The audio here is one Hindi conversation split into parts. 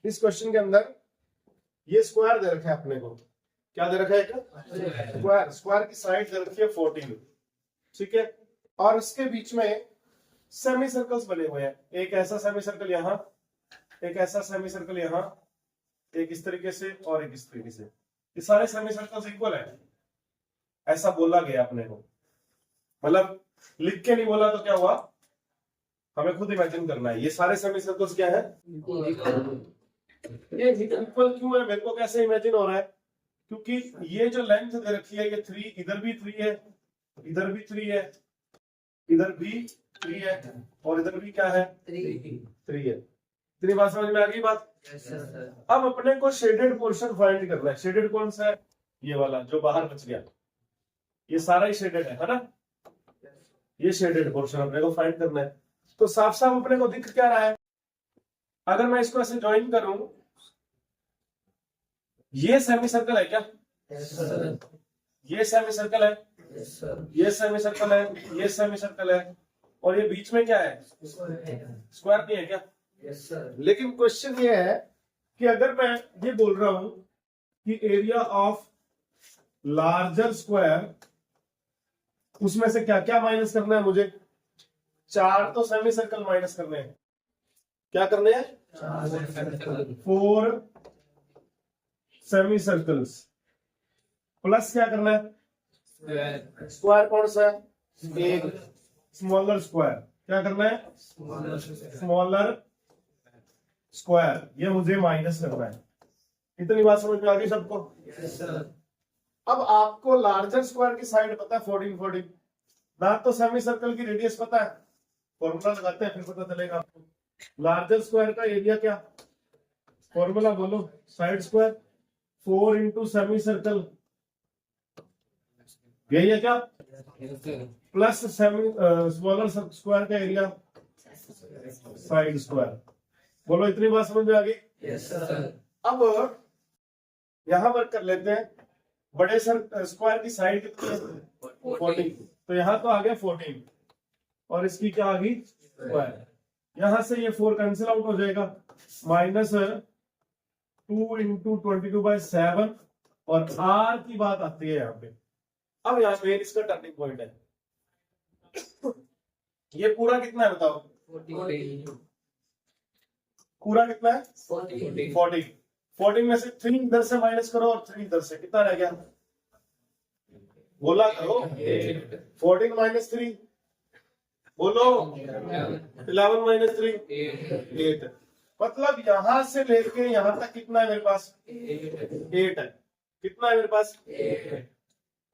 इस क्वेश्चन के अंदर ये स्क्वायर दे रखा है अपने को, क्या दे रखा है? एक स्क्वायर, स्क्वायर की साइड दे रखी है 14, ठीक है। और उसके बीच में सेमी सर्कल्स बने हुए हैं, एक ऐसा सेमी सर्कल यहाँ, एक ऐसा सेमी सर्कल यहाँ, एक इस तरीके से और एक इस तरीके से। ये सारे सेमी सर्कल्स इक्वल है, ऐसा बोला गया अपने को, मतलब लिख के नहीं बोला तो क्या हुआ, हमें खुद इमेजिन करना है। ये सारे सेमी सर्कल्स क्या है? ये इक्वल क्यों है? मेरे को कैसे इमेजिन हो रहा है? क्योंकि ये जो लेंथ दे रखी है ये 3, इधर भी 3 है, इधर भी 3 है, इधर भी 3 है और इधर भी क्या है? 3 है। इतनी बात समझ में आ गई बात? अब अपने को शेडेड पोर्शन फाइंड करना है। शेडेड कौन सा है? ये वाला जो बाहर बच गया, ये सारा ही शेडेड है ना? ये शेडेड पोर्शन अपने को फाइंड करना है। तो साफ साफ अपने को दिख क्या रहा है? अगर मैं इसको ऐसे ज्वाइन करूं, ये सेमी सर्कल है क्या? ये सेमी सर्कल है, ये सेमी सर्कल है, ये सेमी सर्कल है, और ये बीच में क्या है? स्क्वायर नहीं है क्या? लेकिन क्वेश्चन ये है कि अगर मैं ये बोल रहा हूं कि एरिया ऑफ लार्जर स्क्वायर, उसमें से क्या क्या माइनस करना है मुझे? 4 तो सेमी सर्कल माइनस करने हैं। क्या करने हैं? 4 सेमी सर्कल्स प्लस क्या करना है? स्क्वायर कौन सा है? एक स्मॉलर स्क्वायर। क्या करना है? स्मॉलर स्क्वायर, ये मुझे माइनस करना है। इतनी बात समझ में आ गई सबको? अब आपको लार्जर स्क्वायर की साइड पता है 14 14, ना तो सेमी सर्कल की रेडियस पता है, फॉर्मूला लगाते हैं फिर पता चलेगा आपको। लार्जर स्क्वायर का एरिया क्या? फॉर्मूला बोलो, side square 4 into semi circle, यही है क्या? प्लस सेमी स्मॉलर स्क्वायर का एरिया साइड स्क्वायर। बोलो इतनी बात समझ में आ गई? अब यहां वर्क कर लेते हैं। बड़े स्क्वायर की साइड कितनी है? 14, तो यहाँ तो आ गया 14 और इसकी क्या आ गई? स्क्वायर। यहां से ये 4 कैंसिल आउट हो जाएगा, माइनस 2 इंटू 22/7, और आर की बात आती है यहाँ पे। अब यहाँ पे इसका टर्निंग पॉइंट है। ये पूरा कितना है बताओ? 40। पूरा कितना है? 40। 14 में से 3 इधर से माइनस करो और 3 इधर से, कितना रह गया? बोला करो। 14 माइनस 3, बोलो 11 माइनस 3, 8। मतलब यहां से लेके यहां तक कितना है मेरे पास? 8 है। कितना है मेरे पास? 8।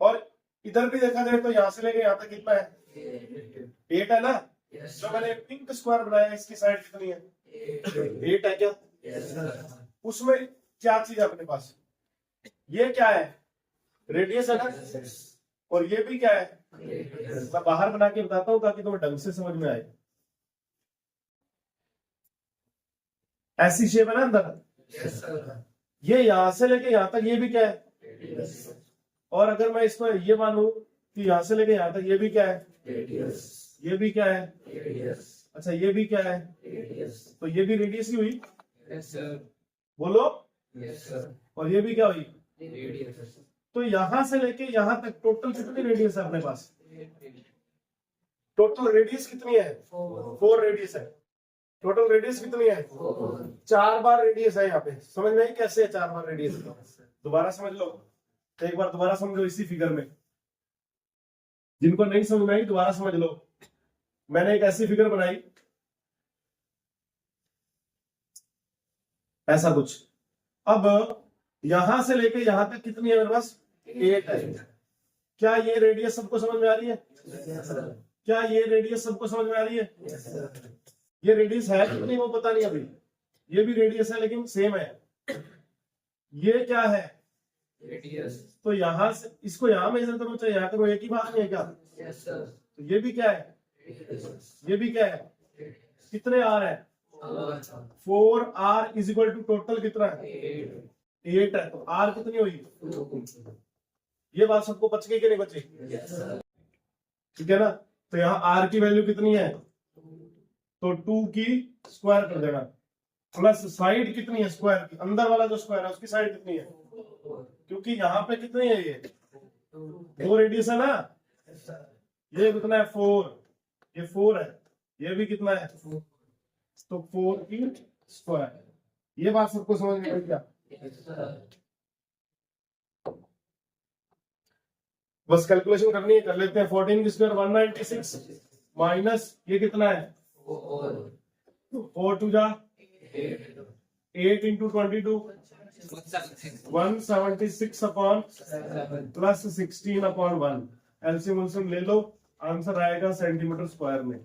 और इधर भी देखा जाए तो यहां से लेके यहां तक कितना है? 8 है ना? जो मैंने पिंक स्क्वायर बनाया इसकी साइड कितनी है? 8 है क्या? उसमें क्या चीज है अपने पास? ये क्या है? रेडियस है ना? और ये भी क्या है? मैं बाहर बना के बताता हूँ ताकि तुम्हें ढंग से समझ में आए। ऐसी शेप है ना अंदर, ये यहां से लेके यहां तक ये भी क्या है? और अगर मैं इसको ये मानूं कि यहां से लेके यहां तक ये भी क्या है? ये भी क्या है? अच्छा ये भी क्या है? तो ये भी रेडियस ही हुई। बोलो। और ये भी क्या हुई? तो यहां से लेके यहां तक टोटल कितनी रेडियस है अपने पास? टोटल रेडियस कितनी है? 4 रेडियस है। टोटल रेडियस कितनी है? 4 बार रेडियस है यहाँ पे। समझ में आई कैसे है 4 बार रेडियस? दोबारा समझ लो, एक बार दोबारा समझो इसी फिगर में। जिनको नहीं समझ में आई दोबारा समझ लो। मैंने एक ऐसी फिगर बनाई, ऐसा कुछ। अब यहां से लेके यहां तक कितनी है मेरे पास? 8 है। क्या ये रेडियस सबको समझ में आ रही है? क्या ये रेडियस सबको समझ में आ रही है? ये रेडियस है कितनी वो पता नहीं अभी। ये भी रेडियस है लेकिन सेम है। ये क्या है? तो यहां से इसको यहां मेजर करो चाहे यहां करो, एक ही बात नहीं है क्या? तो ये भी क्या है? ये भी क्या है? कितने आर है? 4r is equal to total कितना है? 8 है। तो r कितनी हुई? ये बात सबको बच गई कि नहीं बची? ठीक है ना? तो यहाँ r की वैल्यू कितनी है? तो 2 की स्क्वायर कर देना। प्लस साइड कितनी है स्क्वायर की, अंदर वाला जो स्क्वायर है उसकी साइड कितनी है, क्योंकि यहाँ पे कितनी है, ये 4 रेडियस है ना, ये कितना है 4, ये 4 है, ये भी कितना है, तो 4 की स्क्वायर। ये बात सबको समझ में आई क्या? बस कैलकुलेशन करनी है, कर लेते हैं। 14 की स्क्वायर 196 माइनस ये कितना है 4 टू जा 8 into 22 176 upon plus 16 upon 1। LCM ले लो, आंसर आएगा सेंटीमीटर स्क्वायर में।